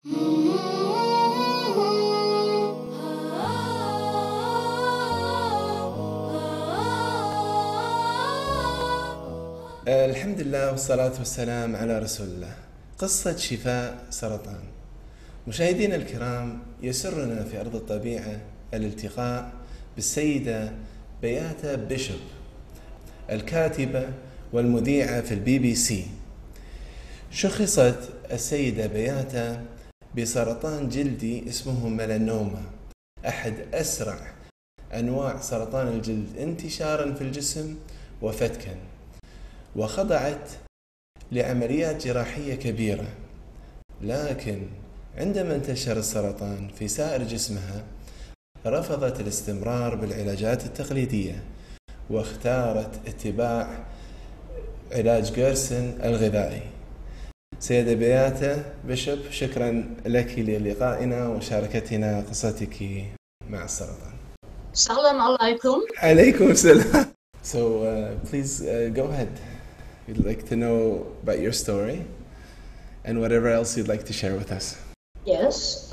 الحمد لله والصلاة والسلام على رسول الله. قصة شفاء سرطان. مشاهدينا الكرام، يسرنا في أرض الطبيعة الالتقاء بالسيدة بياتا بيشوب، الكاتبة والمذيعة في الBBC. شخصت السيدة بياتا بسرطان جلدي اسمه ميلانوما، أحد أسرع أنواع سرطان الجلد انتشارا في الجسم وفتكا، وخضعت لعمليات جراحية كبيرة. لكن عندما انتشر السرطان في سائر جسمها رفضت الاستمرار بالعلاجات التقليدية، واختارت اتباع علاج جيرسون الغذائي. سيدة بياتا بيشوب، شكرا لك للقائنا ومشاركتنا قصتك مع السرطان. السلام عليكم. عليكم السلام. So please go ahead. We'd like to know about your story and whatever else you'd like to share with us. Yes,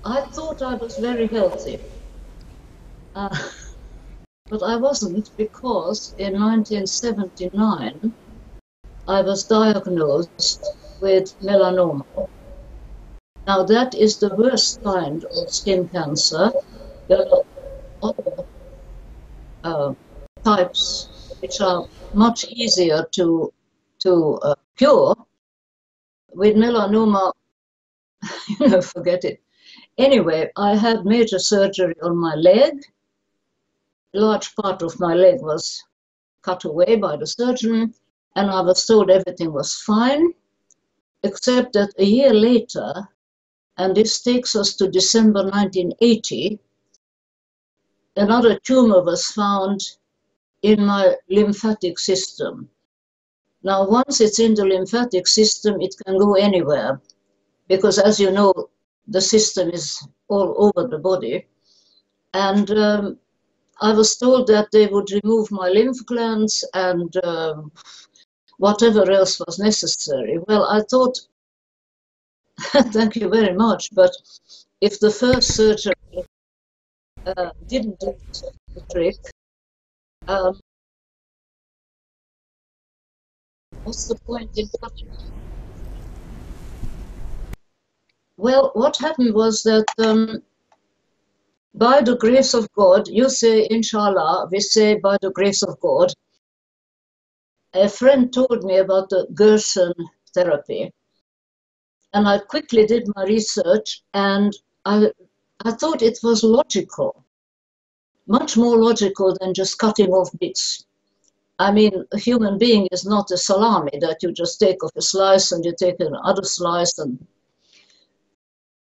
I thought I was very healthy, but I wasn't, because in 1979 I was diagnosed with melanoma. Now that is the worst kind of skin cancer. There are other types which are much easier to cure. With melanoma, forget it. Anyway, I had major surgery on my leg. A large part of my leg was cut away by the surgeon, and I was told everything was fine, except that a year later, and this takes us to December 1980, another tumor was found in my lymphatic system. Now, once it's in the lymphatic system, it can go anywhere, because as you know, the system is all over the body. And I was told that they would remove my lymph glands and whatever else was necessary. Well, I thought, thank you very much, but if the first surgery didn't do the trick, what's the point in cutting? Well, what happened was that by the grace of God, you say inshallah, we say by the grace of God. A friend told me about the Gerson Therapy, and I quickly did my research, and I thought it was logical, much more logical than just cutting off bits. I mean, a human being is not a salami that you just take off a slice and you take another slice. And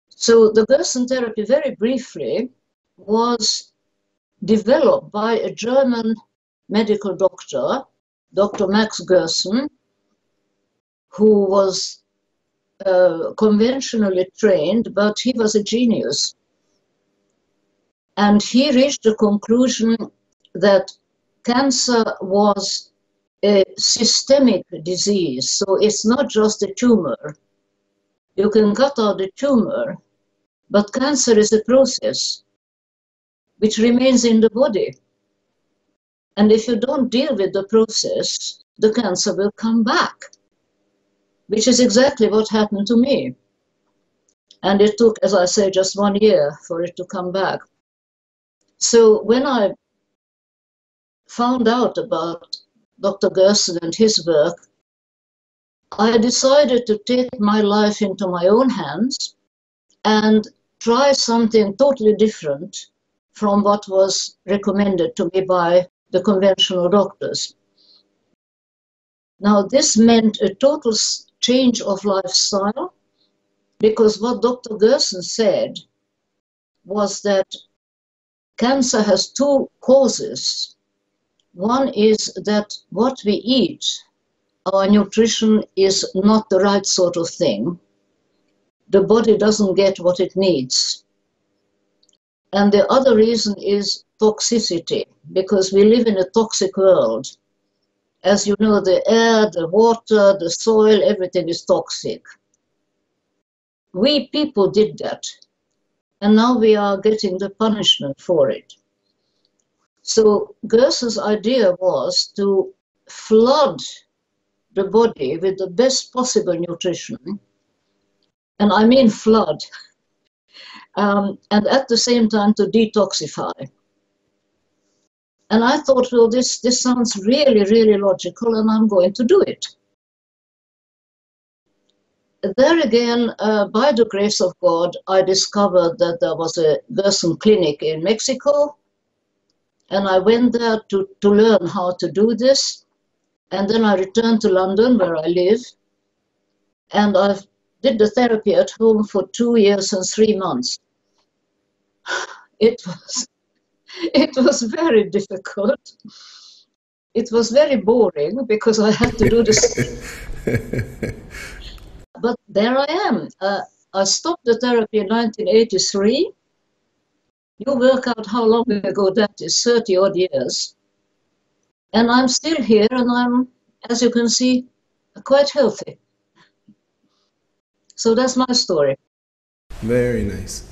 so the Gerson therapy, very briefly, was developed by a German medical doctor, Dr. Max Gerson, who was conventionally trained, but he was a genius. And he reached the conclusion that cancer was a systemic disease, so it's not just a tumor. You can cut out the tumor, but cancer is a process which remains in the body. And if you don't deal with the process, the cancer will come back, which is exactly what happened to me. And it took, as I say, just 1 year for it to come back. So when I found out about Dr. Gerson and his work, I decided to take my life into my own hands and try something totally different from what was recommended to me by the conventional doctors. Now, this meant a total change of lifestyle, because what Dr. Gerson said was that cancer has two causes. One is that what we eat, our nutrition, is not the right sort of thing. The body doesn't get what it needs. And the other reason is toxicity, because we live in a toxic world. As you know, the air, the water, the soil, everything is toxic. we people did that, and now we are getting the punishment for it. So Gerson's idea was to flood the body with the best possible nutrition, and I mean flood, and at the same time to detoxify. And I thought, well, this sounds really, really logical, and I'm going to do it. There again, by the grace of God, I discovered that there was a Gerson Clinic in Mexico, and I went there to learn how to do this. And then I returned to London, where I live, and I did the therapy at home for 2 years and 3 months. It was very difficult. It was very boring because I had to do this. But there I am. I stopped the therapy in 1983. You work out how long ago that is, 30 odd years. And I'm still here, and I'm, as you can see, quite healthy. So that's my story. Very nice.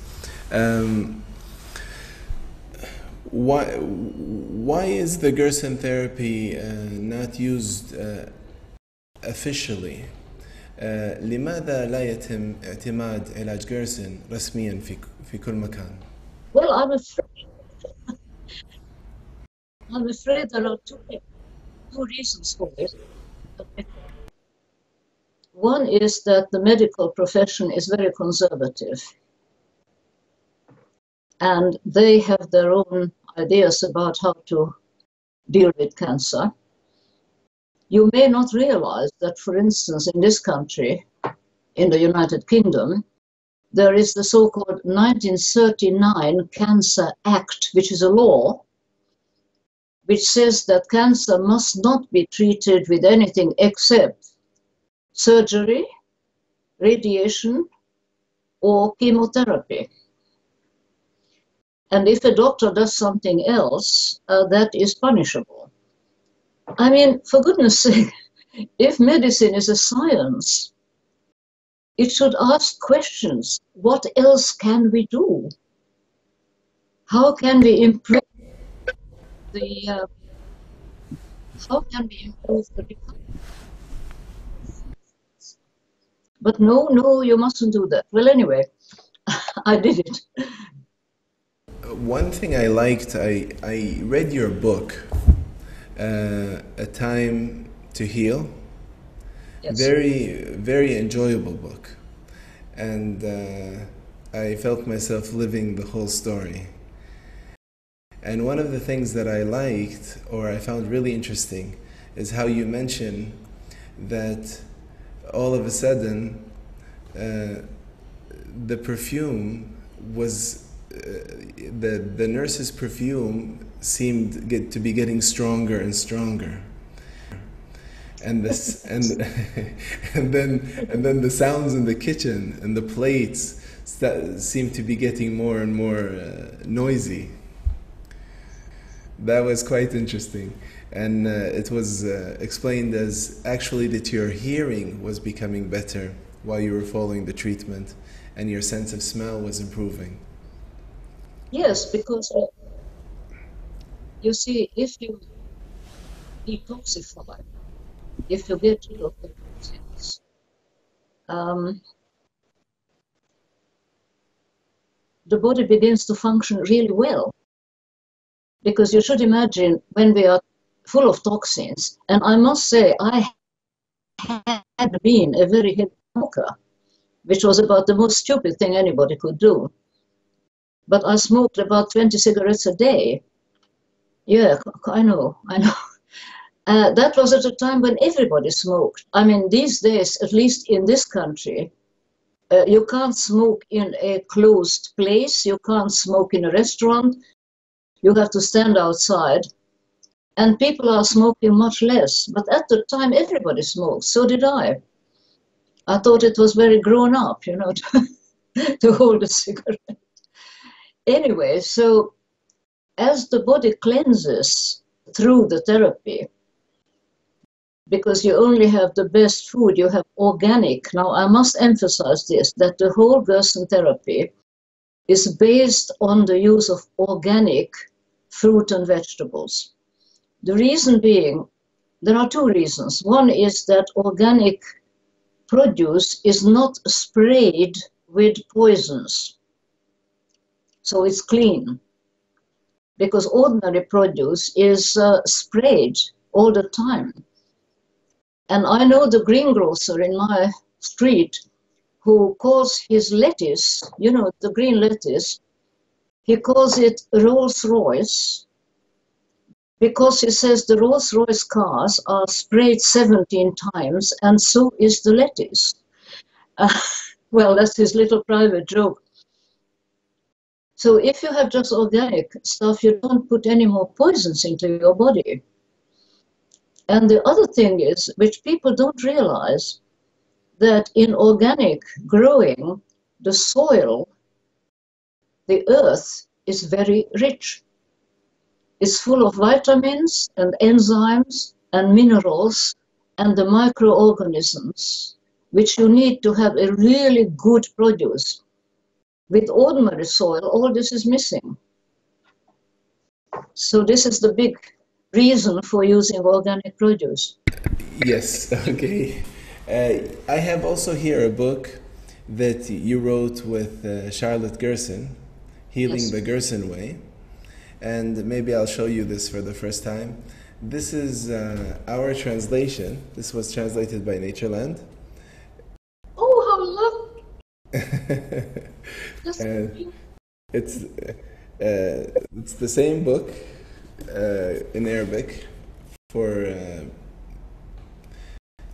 Why is the Gerson therapy not used officially? لماذا لا يتم اعتماد علاج جيرسون رسميا في كل مكان؟ Well, I'm afraid there are two reasons for it. One is that the medical profession is very conservative, and they have their own ideas about how to deal with cancer. You may not realize that, for instance, in this country, in the United Kingdom, there is the so-called 1939 Cancer Act, which is a law which says that cancer must not be treated with anything except surgery, radiation, or chemotherapy. And if a doctor does something else, that is punishable. I mean, for goodness sake, if medicine is a science, it should ask questions. What else can we do? How can we improve the recovery? But no, you mustn't do that. Well, anyway, I did it. One thing I liked, I read your book, A Time to Heal. Yes. Very, very enjoyable book. And I felt myself living the whole story. And one of the things that I liked, or I found really interesting, is how you mention that all of a sudden the perfume was, the nurse's perfume seemed to be getting stronger and stronger. And this, and then the sounds in the kitchen and the plates seemed to be getting more and more noisy. That was quite interesting, and it was explained as actually that your hearing was becoming better while you were following the treatment, and your sense of smell was improving. Yes, because you see, if you detoxify, if you get rid of the toxins, the body begins to function really well. Because you should imagine when we are full of toxins, and I must say I had been a very heavy smoker, which was about the most stupid thing anybody could do. But I smoked about 20 cigarettes a day. Yeah, I know. That was at a time when everybody smoked. I mean, these days, at least in this country, you can't smoke in a closed place, you can't smoke in a restaurant, you have to stand outside, and people are smoking much less. But at the time, everybody smoked, so did I. I thought it was very grown up, you know, to hold a cigarette. Anyway, so as the body cleanses through the therapy, because you only have the best food, you have organic. Now, I must emphasize this, that the whole Gerson therapy is based on the use of organic fruit and vegetables. The reason being, there are two reasons. One is that organic produce is not sprayed with poisons, so it's clean. Because ordinary produce is sprayed all the time. And I know the greengrocer in my street who calls his lettuce, you know, the green lettuce, he calls it Rolls-Royce because he says the Rolls-Royce cars are sprayed 17 times and so is the lettuce. Well, that's his little private joke. So if you have just organic stuff, you don't put any more poisons into your body. And the other thing is, which people don't realize, that in organic growing, the soil, the earth, is very rich. It's full of vitamins and enzymes and minerals and the microorganisms which you need to have a really good produce. With ordinary soil, all this is missing. So this is the big reason for using organic produce. Yes, okay. I have also here a book that you wrote with Charlotte Gerson, Healing Yes. the Gerson Way. And maybe I'll show you this for the first time. This is our translation. This was translated by Natureland. Oh, how lovely! It's the same book in Arabic for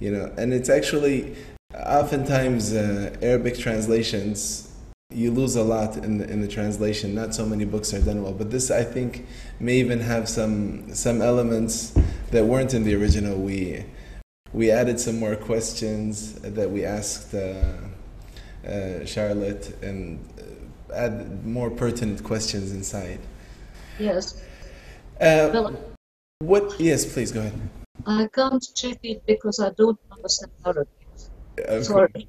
and it's actually oftentimes Arabic translations you lose a lot in the translation. Not so many books are done well, but this I think may even have some elements that weren't in the original. We added some more questions that we asked Charlotte and add more pertinent questions inside. Yes. What? Yes, please go ahead. I can't check it because I don't understand Arabic. Okay.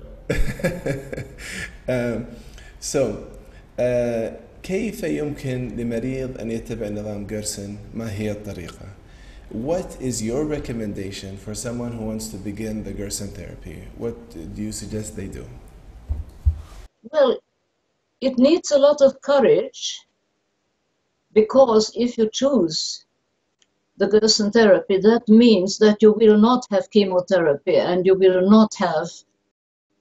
Sorry. كيف يمكن لمريض أن يتبع نظام جيرسون؟ ما هي الطريقة؟ What is your recommendation for someone who wants to begin the Gerson therapy? What do you suggest they do? Well, it needs a lot of courage, because if you choose the Gerson therapy, that means that you will not have chemotherapy and you will not have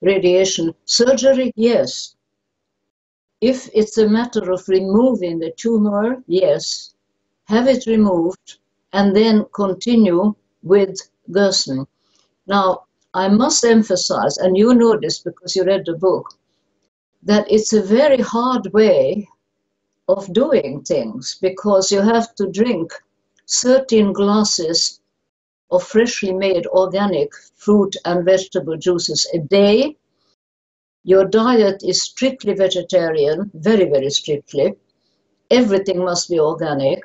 radiation. Surgery, yes. If it's a matter of removing the tumor, yes. Have it removed and then continue with Gerson. Now, I must emphasize, and you know this because you read the book, that it's a very hard way of doing things, because you have to drink 13 glasses of freshly made organic fruit and vegetable juices a day. Your diet is strictly vegetarian, very, very strictly. Everything must be organic.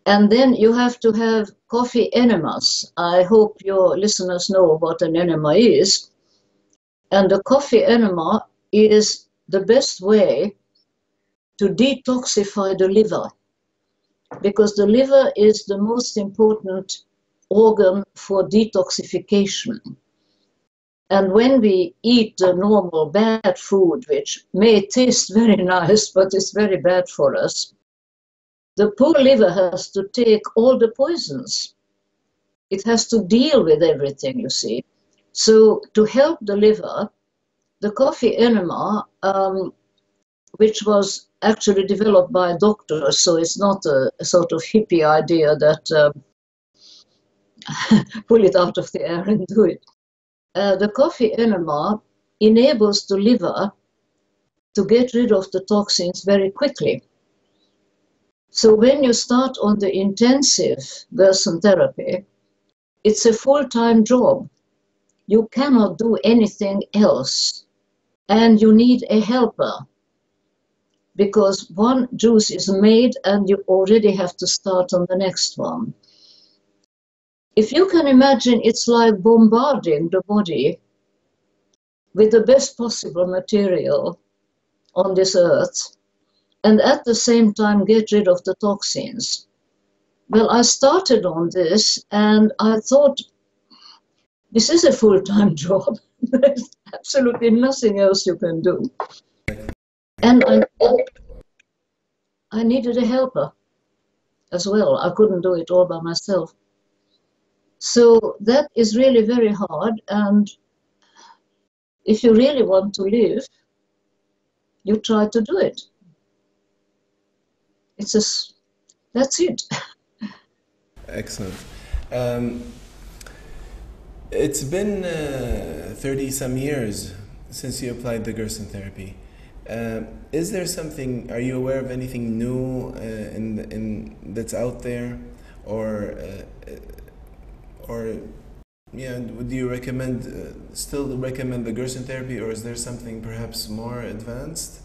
And then you have to have coffee enemas. I hope your listeners know what an enema is. And the coffee enema is the best way to detoxify the liver, because the liver is the most important organ for detoxification. And when we eat the normal bad food, which may taste very nice, but it's very bad for us, the poor liver has to take all the poisons. It has to deal with everything, you see. So to help the liver, the coffee enema, which was actually developed by doctors, so it's not a sort of hippie idea that pull it out of the air and do it. The coffee enema enables the liver to get rid of the toxins very quickly. So when you start on the intensive Gerson therapy, it's a full-time job. You cannot do anything else, and you need a helper, because one juice is made and you already have to start on the next one. If you can imagine, it's like bombarding the body with the best possible material on this earth, and at the same time get rid of the toxins. Well, I started on this, and I thought, this is a full-time job. There's absolutely nothing else you can do. And I needed a helper as well. I couldn't do it all by myself. So that is really very hard. And if you really want to live, you try to do it. That's it. Excellent. It's been 30-some years since you applied the Gerson therapy. Is there something, are you aware of anything new that's out there? Or would you still recommend the Gerson therapy, or is there something perhaps more advanced?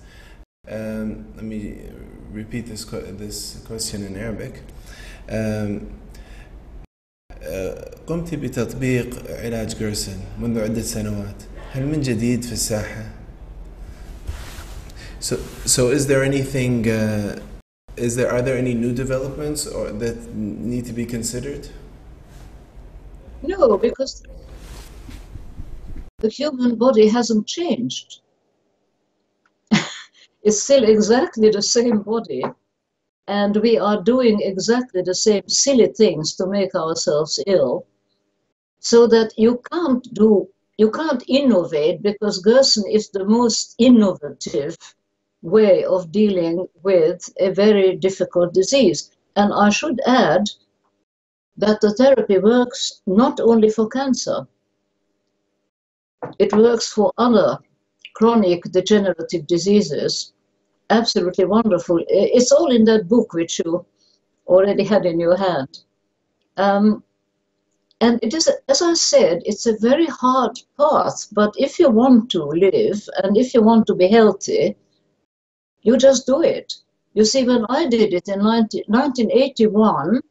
Let me repeat this question in Arabic. قمت بتطبيق علاج جيرسون منذ عدة سنوات. هل من جديد في الساحة؟ So is there anything? Are there any new developments or that need to be considered? No, because the human body hasn't changed. It's still exactly the same body, and we are doing exactly the same silly things to make ourselves ill, so that you can't innovate, because Gerson is the most innovative way of dealing with a very difficult disease. And I should add that the therapy works not only for cancer, it works for other chronic degenerative diseases. Absolutely wonderful. It's all in that book which you already had in your hand. And it is, as I said, it's a very hard path, but if you want to live and if you want to be healthy, you just do it. You see, when I did it in 1981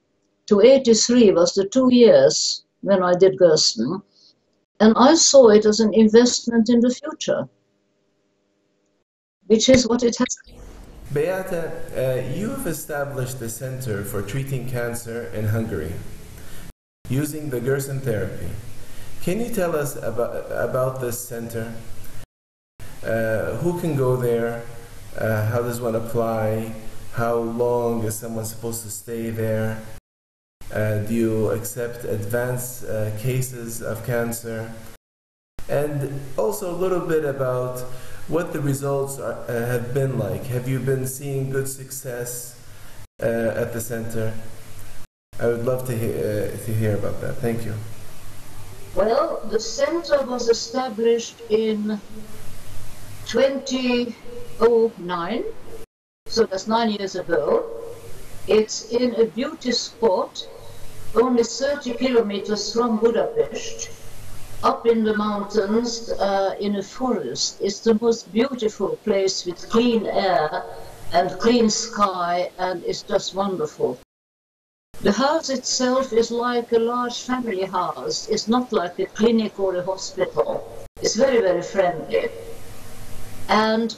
to 83 was the 2 years when I did Gerson, and I saw it as an investment in the future, which is what it has. Beata, you have established the Center for Treating Cancer in Hungary using the Gerson therapy. Can you tell us about this center? Who can go there? How does one apply? How long is someone supposed to stay there? Do you accept advanced cases of cancer? And also a little bit about what the results have been like. Have you been seeing good success at the center? I would love to hear about that. Thank you. Well, the center was established in 2009, so that's 9 years ago. It's in a beauty spot, only 30 kilometers from Budapest, up in the mountains, in a forest. It's the most beautiful place with clean air and clean sky, and it's just wonderful. The house itself is like a large family house. It's not like a clinic or a hospital. It's very, very friendly. And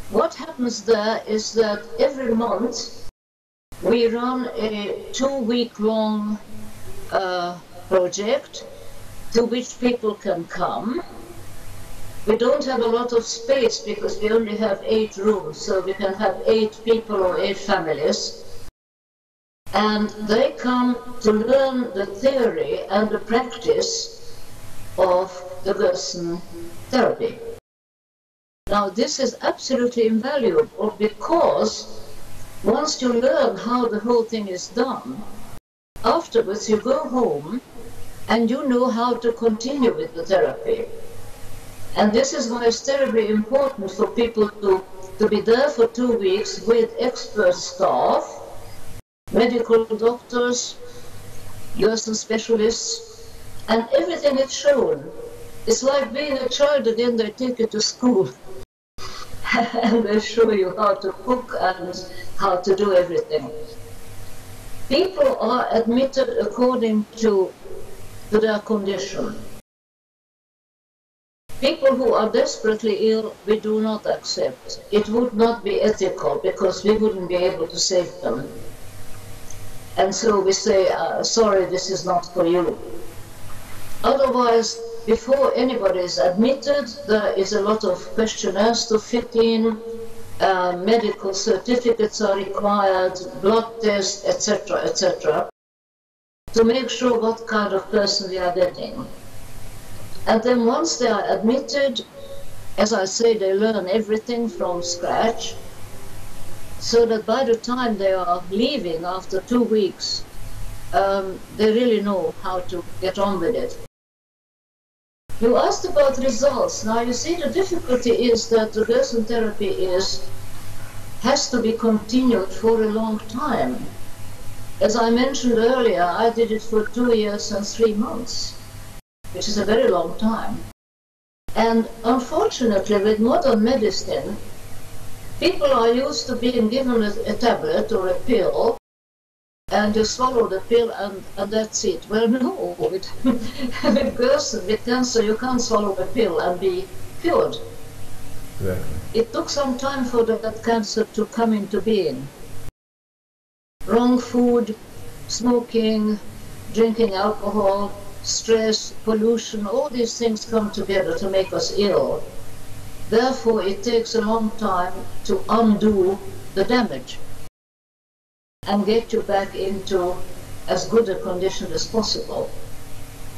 what happens there is that every month we run a 2-week-long project to which people can come. We don't have a lot of space because we only have 8 rooms, so we can have 8 people or 8 families. And they come to learn the theory and the practice of the Gerson therapy. Now, this is absolutely invaluable because once you learn how the whole thing is done, afterwards you go home and you know how to continue with the therapy. And this is why it's terribly important for people to be there for 2 weeks with expert staff, medical doctors, Gerson specialists, and everything is shown. It's like being a child again. They take you to school and they show you how to cook and how to do everything. People are admitted according to their condition. People who are desperately ill, we do not accept. It would not be ethical because we wouldn't be able to save them. And so we say, sorry, this is not for you. Otherwise, before anybody is admitted, there is a lot of questionnaires to fit in, medical certificates are required, blood tests, etc., to make sure what kind of person we are getting. And then once they are admitted, as I say, they learn everything from scratch, so that by the time they are leaving after 2 weeks, they really know how to get on with it. You asked about results. Now you see the difficulty is that the Gerson therapy has to be continued for a long time. As I mentioned earlier, I did it for 2 years and 3 months, which is a very long time. And unfortunately, with modern medicine, people are used to being given a tablet or a pill, and you swallow the pill and that's it. Well, no, with Gerson, with cancer, you can't swallow a pill and be cured. Exactly. It took some time for that cancer to come into being. Wrong food, smoking, drinking alcohol, stress, pollution, all these things come together to make us ill. Therefore, it takes a long time to undo the damage and get you back into as good a condition as possible.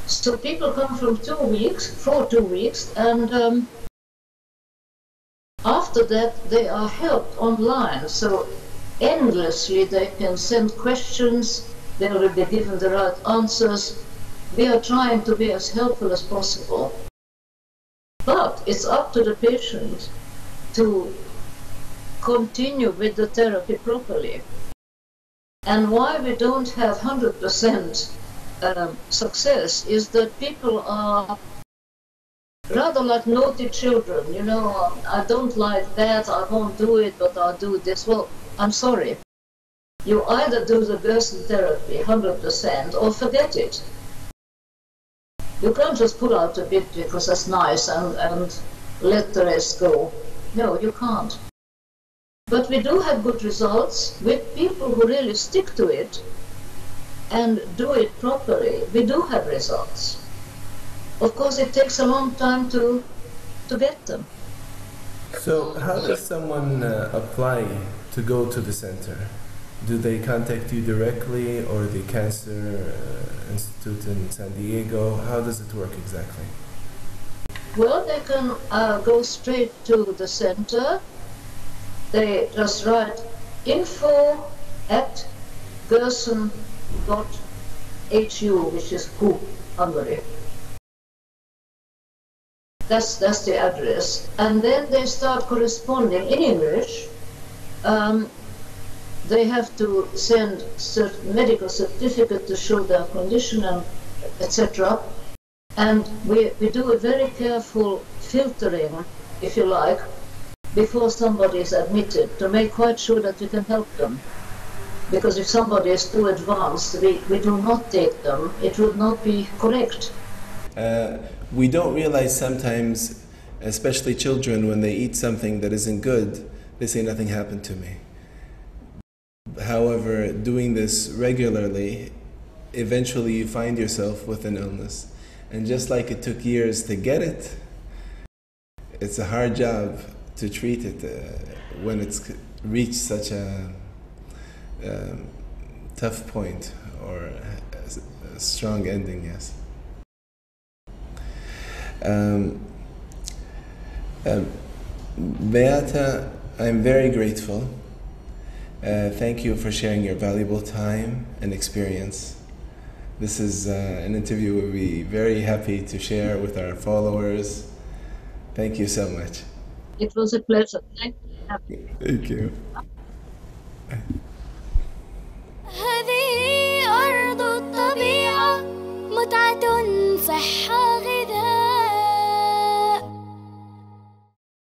So people come for 2 weeks, and after that they are helped online. So endlessly they can send questions, they will be given the right answers. We are trying to be as helpful as possible. But it's up to the patient to continue with the therapy properly. And why we don't have 100% success is that people are rather like naughty children. You know, I don't like that, I won't do it, but I'll do this. Well, I'm sorry. You either do the Gerson therapy 100% or forget it. You can't just pull out a bit because that's nice and let the rest go. No, you can't. But we do have good results with people who really stick to it and do it properly. We do have results. Of course, it takes a long time to get them. So how does someone apply to go to the center? Do they contact you directly or the Cancer Institute in San Diego? How does it work exactly? Well, they can go straight to the center. They just write info@gerson.hu, which is who, Hungary. That's the address. And then they start corresponding in English. They have to send medical certificate to show their condition, and etc. And we do a very careful filtering, if you like, before somebody is admitted, to make quite sure that we can help them. Because if somebody is too advanced, we do not take them. It would not be correct. We don't realize sometimes, especially children, when they eat something that isn't good, they say nothing happened to me. However, doing this regularly, eventually you find yourself with an illness. And just like it took years to get it, it's a hard job to treat it when it's reached such a tough point or a strong ending, yes. Beata, I'm very grateful. Thank you for sharing your valuable time and experience. This is an interview we'll be very happy to share with our followers. Thank you so much. It was a pleasure. Thank you. Thank you.